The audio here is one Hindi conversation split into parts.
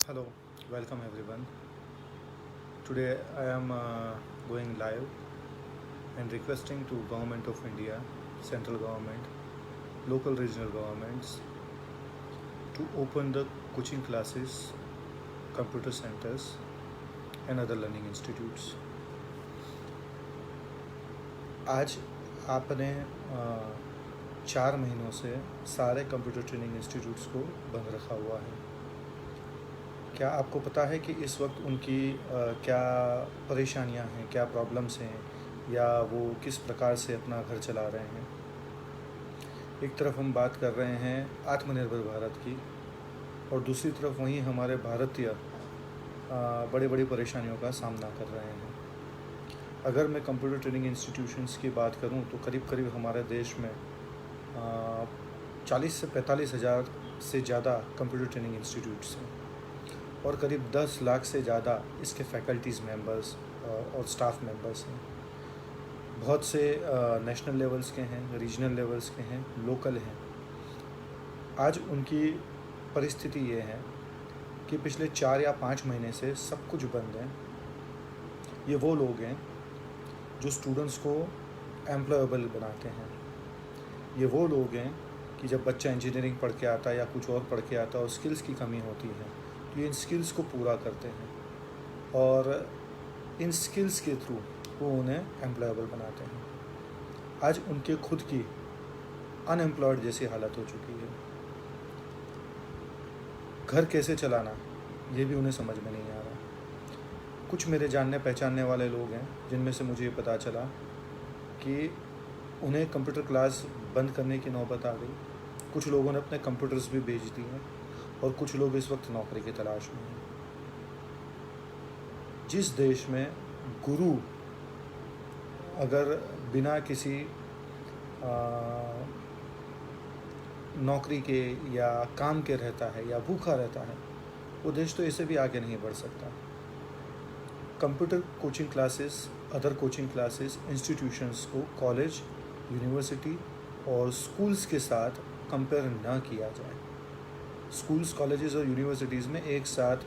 Hello, welcome everyone. Today I am going live and requesting to Government of India, central government, local regional governments to open the coaching classes, computer centers and other learning institutes. आज आपने 4 महीनों से सारे कंप्यूटर ट्रेनिंग इंस्टीट्यूट्स को बंद रखा हुआ है। क्या आपको पता है कि इस वक्त उनकी क्या परेशानियां हैं, क्या प्रॉब्लम्स हैं, या वो किस प्रकार से अपना घर चला रहे हैं। एक तरफ हम बात कर रहे हैं आत्मनिर्भर भारत की, और दूसरी तरफ वहीं हमारे भारतीय बड़ी बड़ी परेशानियों का सामना कर रहे हैं। अगर मैं कंप्यूटर ट्रेनिंग इंस्टीट्यूशंस की बात करूं तो करीब करीब हमारे देश में 40 से 45 हज़ार से ज़्यादा कंप्यूटर ट्रेनिंग इंस्टीट्यूट्स हैं, और करीब 10 लाख से ज़्यादा इसके फैकल्टीज़ मेंबर्स और स्टाफ मेंबर्स हैं। बहुत से नेशनल लेवल्स के हैं, रीजनल लेवल्स के हैं, लोकल हैं। आज उनकी परिस्थिति ये है कि पिछले 4 या 5 महीने से सब कुछ बंद है। ये वो लोग हैं जो स्टूडेंट्स को एम्प्लॉयबल बनाते हैं। ये वो लोग हैं कि जब बच्चा इंजीनियरिंग पढ़ के आता है या कुछ और पढ़ के आता है और स्किल्स की कमी होती है, तो ये इन स्किल्स को पूरा करते हैं और इन स्किल्स के थ्रू वो उन्हें एम्प्लॉयबल बनाते हैं। आज उनके खुद की अनएम्प्लॉयड जैसी हालत हो चुकी है। घर कैसे चलाना ये भी उन्हें समझ में नहीं आ रहा। कुछ मेरे जानने पहचानने वाले लोग हैं जिनमें से मुझे ये पता चला कि उन्हें कंप्यूटर क्लास बंद करने की नौबत आ गई। कुछ लोगों ने अपने कंप्यूटर्स भी बेच दिए हैं और कुछ लोग इस वक्त नौकरी की तलाश में हैं। जिस देश में गुरु अगर बिना किसी नौकरी के या काम के रहता है या भूखा रहता है, वो देश तो ऐसे भी आगे नहीं बढ़ सकता। Computer coaching classes, other coaching classes, institutions को कॉलेज, यूनिवर्सिटी और स्कूल्स के साथ कंपेयर न किया जाए। स्कूल्स, कॉलेजेस और यूनिवर्सिटीज़ में एक साथ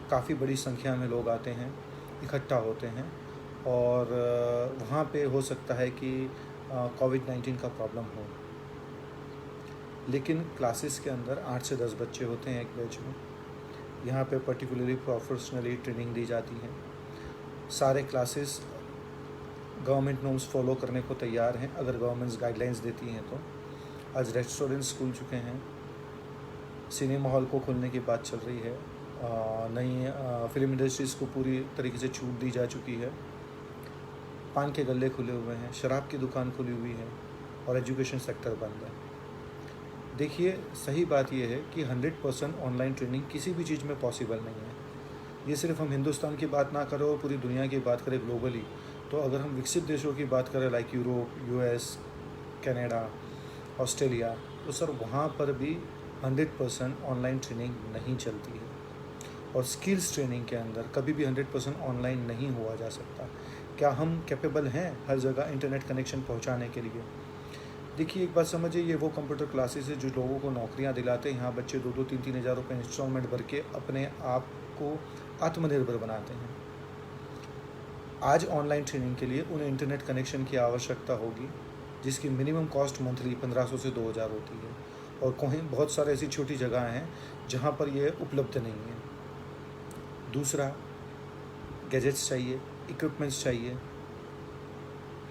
काफ़ी बड़ी संख्या में लोग आते हैं, इकट्ठा होते हैं, और वहाँ पे हो सकता है कि कोविड-19 का प्रॉब्लम हो। लेकिन क्लासेस के अंदर 8 से 10 बच्चे होते हैं एक बैच में। यहाँ पे पर्टिकुलरली प्रोफेशनली ट्रेनिंग दी जाती है। सारे क्लासेस गवर्नमेंट नॉर्म्स फॉलो करने को तैयार हैं अगर गवर्नमेंट्स गाइडलाइंस देती हैं तो। आज रेस्टोरेंट्स खुल चुके हैं, सिनेमा हॉल को खोलने की बात चल रही है, नई फिल्म इंडस्ट्रीज़ को पूरी तरीके से छूट दी जा चुकी है, पान के गल्ले खुले हुए हैं, शराब की दुकान खुली हुई है, और एजुकेशन सेक्टर बंद है। देखिए, सही बात यह है कि 100% ऑनलाइन ट्रेनिंग किसी भी चीज़ में पॉसिबल नहीं है। ये सिर्फ हम हिंदुस्तान की बात ना करें और पूरी दुनिया की बात करें ग्लोबली, तो अगर हम विकसित देशों की बात करें like Europe, US, Canada, Australia, तो सर वहाँ पर भी 100% ऑनलाइन ट्रेनिंग नहीं चलती है। और स्किल्स ट्रेनिंग के अंदर कभी भी 100% ऑनलाइन नहीं हुआ जा सकता। क्या हम कैपेबल हैं हर जगह इंटरनेट कनेक्शन पहुँचाने के लिए? देखिए, एक बात समझिए, ये वो कंप्यूटर क्लासेस है जो लोगों को नौकरियां दिलाते हैं। यहाँ बच्चे 2-2, 3-3 हज़ार रुपये इंस्टॉलमेंट भर के अपने आप को आत्मनिर्भर बनाते हैं। आज ऑनलाइन ट्रेनिंग के लिए उन्हें इंटरनेट कनेक्शन की आवश्यकता होगी, जिसकी मिनिमम कॉस्ट मंथली 1500 से 2000 होती है, और कहीं बहुत सारे ऐसी छोटी जगह हैं जहाँ पर यह उपलब्ध नहीं है। दूसरा, गैजेट्स चाहिए, इक्विपमेंट्स चाहिए,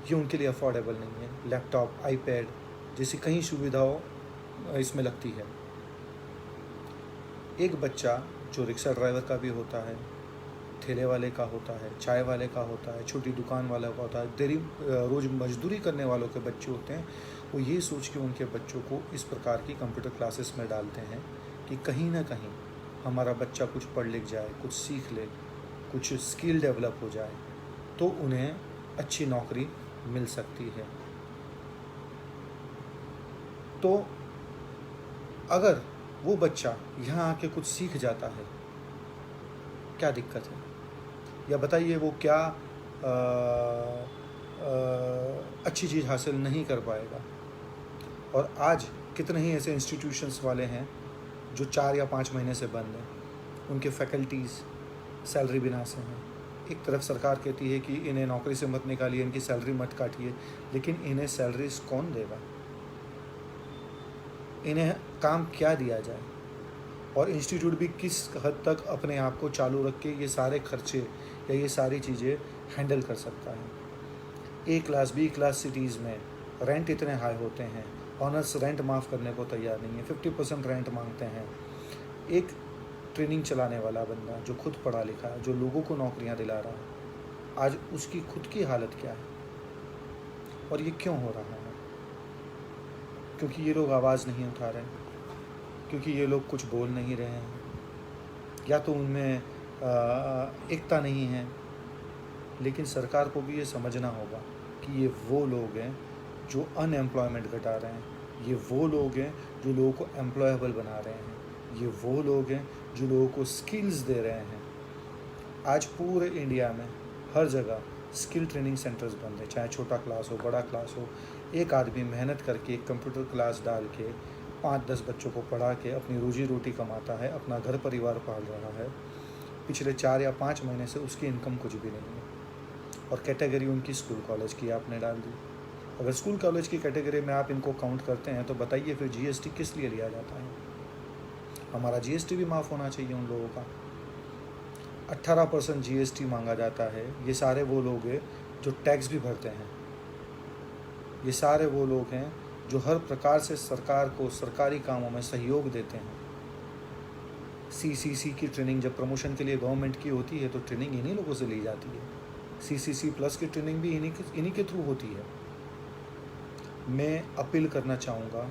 ये उनके लिए अफोर्डेबल नहीं है। लैपटॉप, आईपैड जैसी कई सुविधाओं इसमें लगती है। एक बच्चा जो रिक्शा ड्राइवर का भी होता है, ठेले वाले का होता है, चाय वाले का होता है, छोटी दुकान वाले का होता है, रोज़ मजदूरी करने वालों के बच्चे होते हैं, वो ये सोच के उनके बच्चों को इस प्रकार की कंप्यूटर क्लासेस में डालते हैं कि कहीं ना कहीं हमारा बच्चा कुछ पढ़ लिख जाए, कुछ सीख ले, कुछ स्किल डेवलप हो जाए, तो उन्हें अच्छी नौकरी मिल सकती है। तो अगर वो बच्चा यहाँ आके कुछ सीख जाता है, क्या दिक्कत है? या बताइए, वो क्या अच्छी चीज़ हासिल नहीं कर पाएगा? और आज कितने ही ऐसे इंस्टीट्यूशंस वाले हैं जो 4 या 5 महीने से बंद हैं। उनके फैकल्टीज़ सैलरी बिना से हैं। एक तरफ सरकार कहती है कि इन्हें नौकरी से मत निकालिए, इनकी सैलरी मत काटिए, लेकिन इन्हें सैलरीज कौन देगा? इन्हें काम क्या दिया जाए? और इंस्टीट्यूट भी किस हद तक अपने आप को चालू रख के ये सारे खर्चे या ये सारी चीज़ें हैंडल कर सकता है? ए क्लास बी क्लास सिटीज़ में रेंट इतने हाई होते हैं, ऑनर्स रेंट माफ़ करने को तैयार नहीं है, 50% रेंट मांगते हैं। एक ट्रेनिंग चलाने वाला बंदा जो खुद पढ़ा लिखा है, जो लोगों को नौकरियां दिला रहा है, आज उसकी खुद की हालत क्या है? और ये क्यों हो रहा है? क्योंकि ये लोग आवाज़ नहीं उठा रहे, क्योंकि ये लोग कुछ बोल नहीं रहे हैं, या तो उनमें एकता नहीं है। लेकिन सरकार को भी ये समझना होगा कि ये वो लोग हैं जो अनएम्प्लॉयमेंट घटा रहे हैं, ये वो लोग हैं जो लोगों को एम्प्लॉयबल बना रहे हैं, ये वो लोग हैं जो लोगों को स्किल्स दे रहे हैं। आज पूरे इंडिया में हर जगह स्किल ट्रेनिंग सेंटर्स बंद है, चाहे छोटा क्लास हो बड़ा क्लास हो। एक आदमी मेहनत करके एक कंप्यूटर क्लास डाल के 5-10 बच्चों को पढ़ा के अपनी रोजी रोटी कमाता है, अपना घर परिवार पाल रहा है। पिछले 4 या 5 महीने से उसकी इनकम कुछ भी नहीं है, और कैटेगरी उनकी स्कूल कॉलेज की आपने डाल दी। अगर स्कूल कॉलेज की कैटेगरी में आप इनको काउंट करते हैं तो बताइए फिर जीएसटी किस लिए लिया जाता है? हमारा जीएसटी भी माफ़ होना चाहिए उन लोगों का। 18% जीएसटी मांगा जाता है। ये सारे वो लोग हैं जो टैक्स भी भरते हैं, ये सारे वो लोग हैं जो हर प्रकार से सरकार को सरकारी कामों में सहयोग देते हैं। सीसीसी की ट्रेनिंग जब प्रमोशन के लिए गवर्नमेंट की होती है तो ट्रेनिंग इन्हीं लोगों से ली जाती है। सीसीसी प्लस की ट्रेनिंग भी इन्हीं के थ्रू होती है। मैं अपील करना चाहूँगा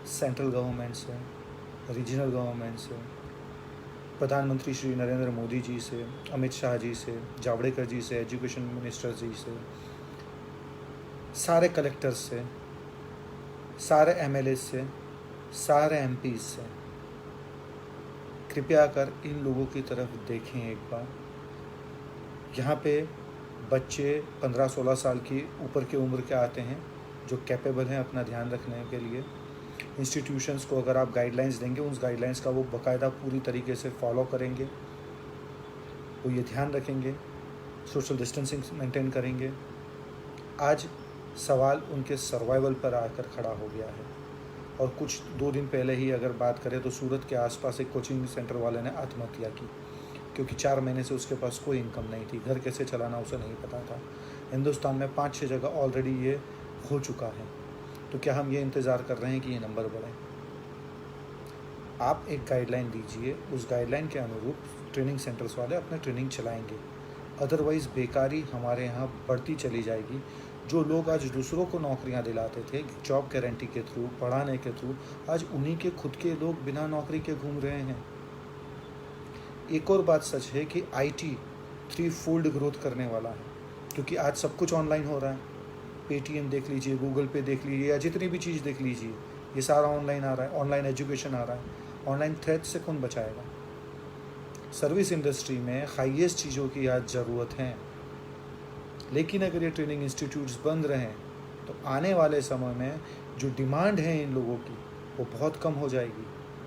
सेंट्रल गवर्नमेंट से, रीजनल गवर्नमेंट से, प्रधानमंत्री श्री नरेंद्र मोदी जी से, अमित शाह जी से, जावड़ेकर जी से, एजुकेशन मिनिस्टर जी से, सारे कलेक्टर्स से, सारे एमएलए से, सारे एमपीज से, कृपया कर इन लोगों की तरफ देखें एक बार। यहाँ पे बच्चे 15-16 साल की ऊपर की उम्र के आते हैं जो कैपेबल हैं अपना ध्यान रखने के लिए। इंस्टीट्यूशंस को अगर आप गाइडलाइंस देंगे, उस गाइडलाइंस का वो बाकायदा पूरी तरीके से फॉलो करेंगे, वो ये ध्यान रखेंगे, सोशल डिस्टेंसिंग मेंटेन करेंगे। आज सवाल उनके सर्वाइवल पर आकर खड़ा हो गया है। और कुछ 2 दिन पहले ही अगर बात करें तो सूरत के आसपास एक कोचिंग सेंटर वाले ने आत्महत्या की, क्योंकि 4 महीने से उसके पास कोई इनकम नहीं थी, घर कैसे चलाना उसे नहीं पता था। हिंदुस्तान में 5-6 जगह ऑलरेडी ये हो चुका है। तो क्या हम ये इंतज़ार कर रहे हैं कि ये नंबर बढ़े? आप एक गाइडलाइन दीजिए, उस गाइडलाइन के अनुरूप ट्रेनिंग सेंटर्स वाले अपना ट्रेनिंग चलाएंगे। अदरवाइज़ बेकारी हमारे यहाँ बढ़ती चली जाएगी। जो लोग आज दूसरों को नौकरियाँ दिलाते थे जॉब गारंटी के थ्रू, पढ़ाने के थ्रू, आज उन्हीं के खुद के लोग बिना नौकरी के घूम रहे हैं। एक और बात सच है कि आईटी 3-fold ग्रोथ करने वाला है, क्योंकि आज सब कुछ ऑनलाइन हो रहा है। पेटीएम देख लीजिए, गूगल पे देख लीजिए, या जितनी भी चीज़ देख लीजिए, ये सारा ऑनलाइन आ रहा है। ऑनलाइन एजुकेशन आ रहा है। ऑनलाइन थ्रेट से कौन बचाएगा? सर्विस इंडस्ट्री में हाईएस्ट चीज़ों की आज ज़रूरत है। लेकिन अगर ये ट्रेनिंग इंस्टीट्यूट्स बंद रहें तो आने वाले समय में जो डिमांड है इन लोगों की वो बहुत कम हो जाएगी,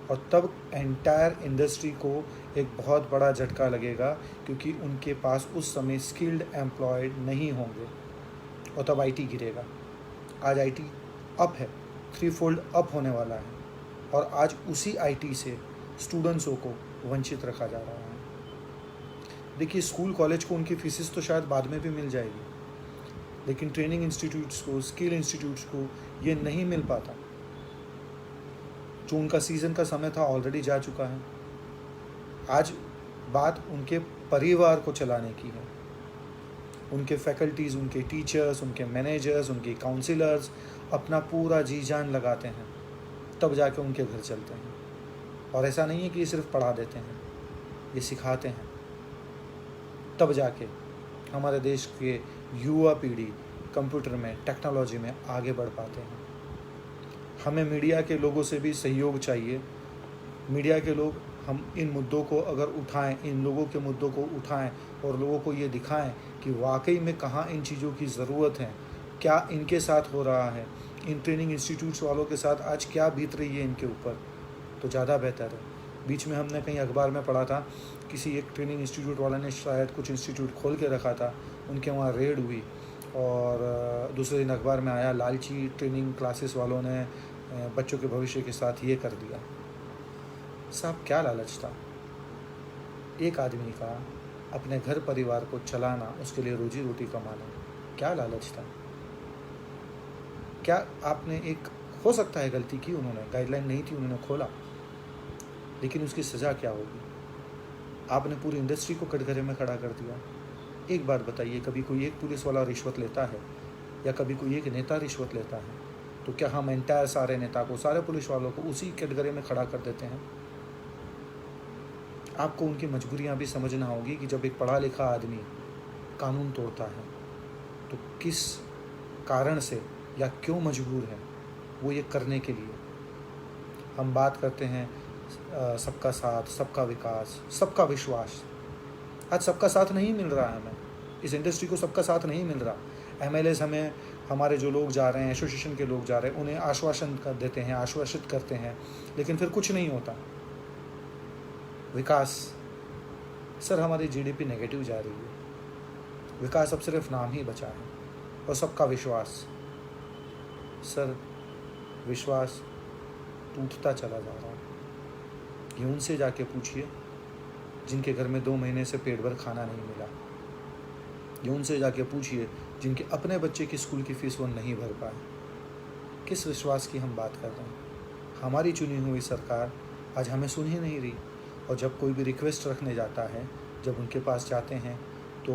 और तब एंटायर इंडस्ट्री को एक बहुत बड़ा झटका लगेगा, क्योंकि उनके पास उस समय स्किल्ड एम्प्लॉयड नहीं होंगे, और तब आईटी गिरेगा। आज आईटी अप है, 3-fold अप होने वाला है, और आज उसी आईटी से स्टूडेंट्सों को वंचित रखा जा रहा है। देखिए, स्कूल कॉलेज को उनकी फीसिस तो शायद बाद में भी मिल जाएगी, लेकिन ट्रेनिंग इंस्टीट्यूट्स को, स्किल इंस्टीट्यूट्स को ये नहीं मिल पाता। जो उनका सीज़न का समय था ऑलरेडी जा चुका है। आज बात उनके परिवार को चलाने की है। उनके फैकल्टीज़, उनके टीचर्स, उनके मैनेजर्स, उनके काउंसिलर्स अपना पूरा जी जान लगाते हैं, तब जाके उनके घर चलते हैं। और ऐसा नहीं है कि ये सिर्फ पढ़ा देते हैं, ये सिखाते हैं, तब जाके हमारे देश के युवा पीढ़ी कंप्यूटर में, टेक्नोलॉजी में आगे बढ़ पाते हैं। हमें मीडिया के लोगों से भी सहयोग चाहिए। मीडिया के लोग हम इन मुद्दों को अगर उठाएं, इन लोगों के मुद्दों को उठाएं और लोगों को ये दिखाएं कि वाकई में कहाँ इन चीज़ों की ज़रूरत है, क्या इनके साथ हो रहा है, इन ट्रेनिंग इंस्टीट्यूट्स वालों के साथ आज क्या बीत रही है इनके ऊपर, तो ज़्यादा बेहतर है। बीच में हमने कहीं अखबार में पढ़ा था, किसी एक ट्रेनिंग इंस्टीट्यूट वाले ने शायद कुछ इंस्टीट्यूट खोल के रखा था, उनके वहाँ रेड हुई और दूसरे दिन अखबार में आया लालची ट्रेनिंग क्लासेस वालों ने बच्चों के भविष्य के साथ ये कर दिया। साहब क्या लालच था? एक आदमी का अपने घर परिवार को चलाना, उसके लिए रोजी रोटी कमाना, क्या लालच था? क्या आपने एक, हो सकता है गलती की उन्होंने, गाइडलाइन नहीं थी, उन्होंने खोला, लेकिन उसकी सज़ा क्या होगी? आपने पूरी इंडस्ट्री को कटघरे में खड़ा कर दिया। एक बात बताइए, कभी कोई एक पुलिस वाला रिश्वत लेता है या कभी कोई एक नेता रिश्वत लेता है तो क्या हम एंटायर सारे नेता को, सारे पुलिस वालों को उसी कटघरे में खड़ा कर देते हैं? आपको उनकी मजबूरियां भी समझना होगी कि जब एक पढ़ा लिखा आदमी कानून तोड़ता है तो किस कारण से या क्यों मजबूर है वो ये करने के लिए। हम बात करते हैं सबका साथ, सबका विकास, सबका विश्वास। आज सबका साथ नहीं मिल रहा है, हमें इस इंडस्ट्री को सबका साथ नहीं मिल रहा। एमएलएस हमें, हमारे जो लोग जा रहे हैं, एसोसिएशन के लोग जा रहे हैं, उन्हें आश्वासन कर देते हैं, आश्वासित करते हैं, लेकिन फिर कुछ नहीं होता। विकास, सर हमारी जीडीपी नेगेटिव जा रही है, विकास अब सिर्फ नाम ही बचा है। और सबका विश्वास, सर विश्वास टूटता चला जा रहा है। ये उनसे जाके पूछिए जिनके घर में 2 महीने से पेट भर खाना नहीं मिला। ये उनसे जाके पूछिए जिनके अपने बच्चे की स्कूल की फ़ीस वो नहीं भर पाए। किस विश्वास की हम बात कर रहे हैं? हमारी चुनी हुई सरकार आज हमें सुन ही नहीं रही। और जब कोई भी रिक्वेस्ट रखने जाता है, जब उनके पास जाते हैं तो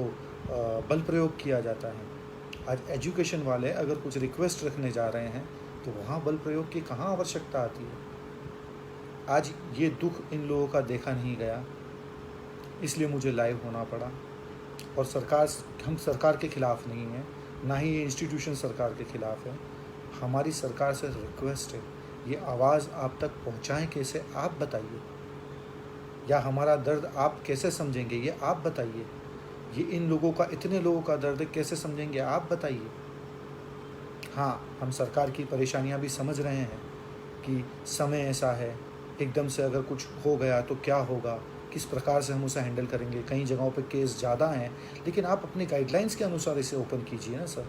बल प्रयोग किया जाता है। आज एजुकेशन वाले अगर कुछ रिक्वेस्ट रखने जा रहे हैं तो वहाँ बल प्रयोग की कहाँ आवश्यकता आती है? आज ये दुख इन लोगों का देखा नहीं गया, इसलिए मुझे लाइव होना पड़ा। और हम सरकार के ख़िलाफ़ नहीं हैं, ना ही ये इंस्टीट्यूशन सरकार के ख़िलाफ़ है। हमारी सरकार से रिक्वेस्ट है, ये आवाज़ आप तक पहुँचाएँ कैसे, आप बताइए। या हमारा दर्द आप कैसे समझेंगे, ये आप बताइए। ये इन लोगों का, इतने लोगों का दर्द कैसे समझेंगे, आप बताइए। हाँ, हम सरकार की परेशानियाँ भी समझ रहे हैं कि समय ऐसा है, एकदम से अगर कुछ हो गया तो क्या होगा, किस प्रकार से हम उसे हैंडल करेंगे। कई जगहों पे केस ज़्यादा हैं, लेकिन आप अपने गाइडलाइंस के अनुसार इसे ओपन कीजिए ना सर।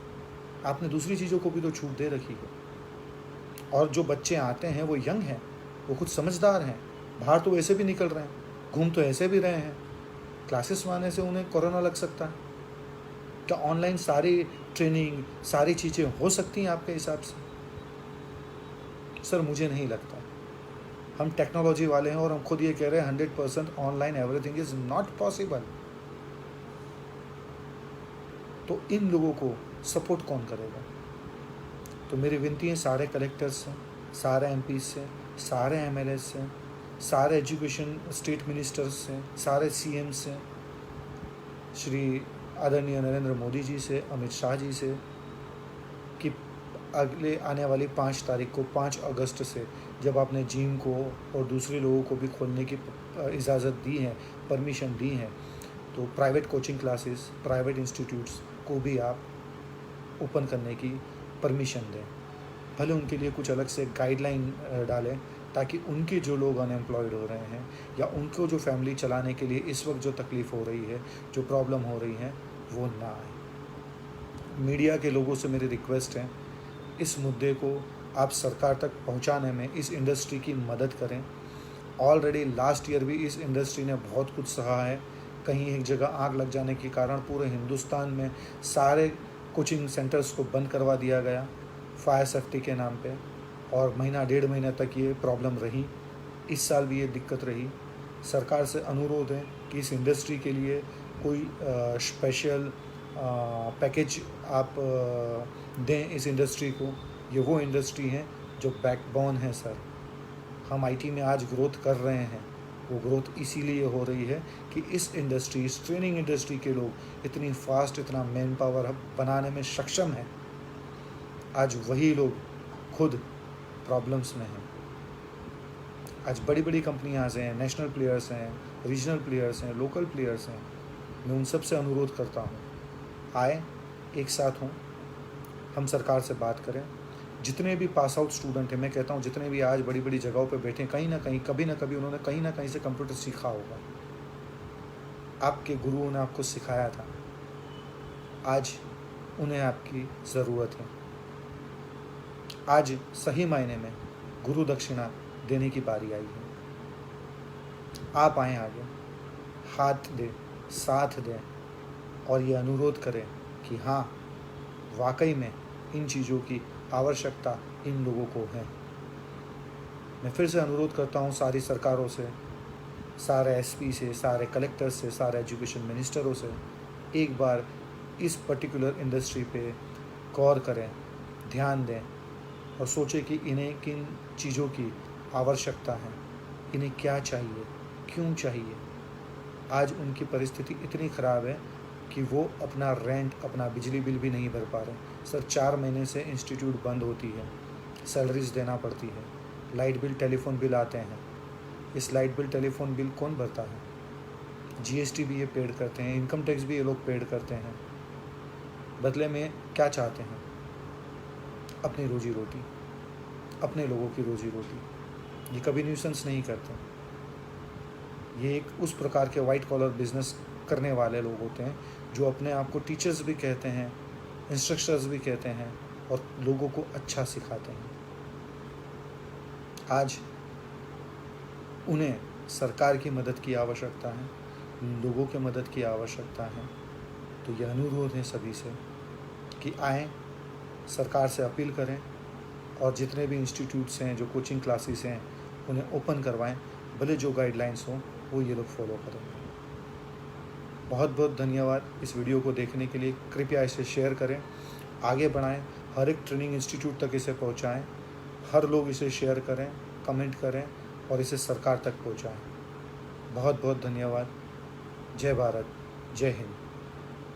आपने दूसरी चीज़ों को भी तो छूट दे रखी है। और जो बच्चे आते हैं वो यंग हैं, वो खुद समझदार हैं, बाहर तो वैसे भी निकल रहे हैं, घूम तो ऐसे भी रहे हैं। क्लासेस में आने से उन्हें कोरोना लग सकता है। क्या ऑनलाइन सारी ट्रेनिंग, सारी चीज़ें हो सकती हैं आपके हिसाब से? सर मुझे नहीं लगता। हम टेक्नोलॉजी वाले हैं और हम खुद ये कह रहे हैं 100% online everything is not possible. तो इन लोगों को सपोर्ट कौन करेगा? तो मेरी विनती है सारे कलेक्टर्स से, सारे एमपी से, सारे एमएलए से, सारे एजुकेशन स्टेट मिनिस्टर्स से, सारे सीएम से, श्री आदरणीय नरेंद्र मोदी जी से, अमित शाह जी से, कि अगले आने वाली 5 तारीख को, 5 अगस्त से जब आपने जिम को और दूसरे लोगों को भी खोलने की इजाज़त दी है, परमिशन दी है, तो private coaching classes, private institutes को भी आप ओपन करने की परमिशन दें। भले उनके लिए कुछ अलग से गाइडलाइन डालें, ताकि उनके जो लोग अनएम्प्लॉयड हो रहे हैं या उनको जो फैमिली चलाने के लिए इस वक्त जो तकलीफ़ हो रही है, जो प्रॉब्लम हो रही है, वो ना आए। मीडिया के लोगों से मेरी रिक्वेस्ट है, इस मुद्दे को आप सरकार तक पहुंचाने में इस इंडस्ट्री की मदद करें। ऑलरेडी लास्ट ईयर भी इस इंडस्ट्री ने बहुत कुछ सहा है। कहीं एक जगह आग लग जाने के कारण पूरे हिंदुस्तान में सारे कोचिंग सेंटर्स को बंद करवा दिया गया फायर सेफ्टी के नाम पे, और महीना 1.5 महीना तक ये प्रॉब्लम रही। इस साल भी ये दिक्कत रही। सरकार से अनुरोध है कि इस इंडस्ट्री के लिए कोई स्पेशल पैकेज आप दें इस इंडस्ट्री को। ये वो इंडस्ट्री है जो बैकबोन है सर। हम आईटी में आज ग्रोथ कर रहे हैं, वो ग्रोथ इसीलिए हो रही है कि इस इंडस्ट्री, इस ट्रेनिंग इंडस्ट्री के लोग इतनी फास्ट, इतना मैन पावर बनाने में सक्षम हैं। आज वही लोग खुद प्रॉब्लम्स में हैं। आज बड़ी बड़ी कंपनियां हैं, नेशनल प्लेयर्स हैं, रीजनल प्लेयर्स हैं, लोकल प्लेयर्स हैं। मैं उन सब से अनुरोध करता हूं, आए, एक साथ हों, हम सरकार से बात करें। जितने भी पास आउट स्टूडेंट हैं, मैं कहता हूँ जितने भी आज बड़ी बड़ी जगहों पे बैठे हैं, कहीं ना कहीं कभी ना कभी उन्होंने कहीं ना कहीं से कंप्यूटर सीखा होगा। आपके गुरुओं ने आपको सिखाया था, आज उन्हें आपकी ज़रूरत है। आज सही मायने में गुरु दक्षिणा देने की बारी आई है। आप आएँ आगे, हाथ दें, साथ दें और ये अनुरोध करें कि हाँ, वाकई में इन चीज़ों की आवश्यकता इन लोगों को है। मैं फिर से अनुरोध करता हूँ सारी सरकारों से, सारे एसपी से, सारे कलेक्टर से, सारे एजुकेशन मिनिस्टरों से, एक बार इस पर्टिकुलर इंडस्ट्री पे गौर करें, ध्यान दें और सोचें कि इन्हें किन चीज़ों की आवश्यकता है, इन्हें क्या चाहिए, क्यों चाहिए। आज उनकी परिस्थिति इतनी ख़राब है कि वो अपना रेंट, अपना बिजली बिल भी नहीं भर पा रहे। सर 4 महीने से इंस्टीट्यूट बंद होती है, सैलरीज देना पड़ती है, लाइट बिल, टेलीफोन बिल आते हैं। इस लाइट बिल, टेलीफोन बिल कौन भरता है? जीएसटी भी ये पेड करते हैं, इनकम टैक्स भी ये लोग पेड करते हैं। बदले में क्या चाहते हैं? अपनी रोजी रोटी, अपने लोगों की रोजी रोटी। ये कभी न्यूसेंस नहीं करते। ये एक उस प्रकार के वाइट कॉलर बिजनेस करने वाले लोग होते हैं जो अपने आप को टीचर्स भी कहते हैं, इंस्ट्रक्टर्स भी कहते हैं और लोगों को अच्छा सिखाते हैं। आज उन्हें सरकार की मदद की आवश्यकता है, लोगों की मदद की आवश्यकता है। तो यह अनुरोध है सभी से कि आएँ, सरकार से अपील करें और जितने भी इंस्टीट्यूट्स हैं, जो कोचिंग क्लासेस हैं, उन्हें ओपन करवाएं। भले जो गाइडलाइंस हों वो ये लोग फॉलो करें। बहुत बहुत धन्यवाद इस वीडियो को देखने के लिए। कृपया इसे शेयर करें, आगे बढ़ाएं, हर एक ट्रेनिंग इंस्टीट्यूट तक इसे पहुंचाएं। हर लोग इसे शेयर करें, कमेंट करें और इसे सरकार तक पहुंचाएं। बहुत बहुत धन्यवाद। जय भारत, जय हिंद।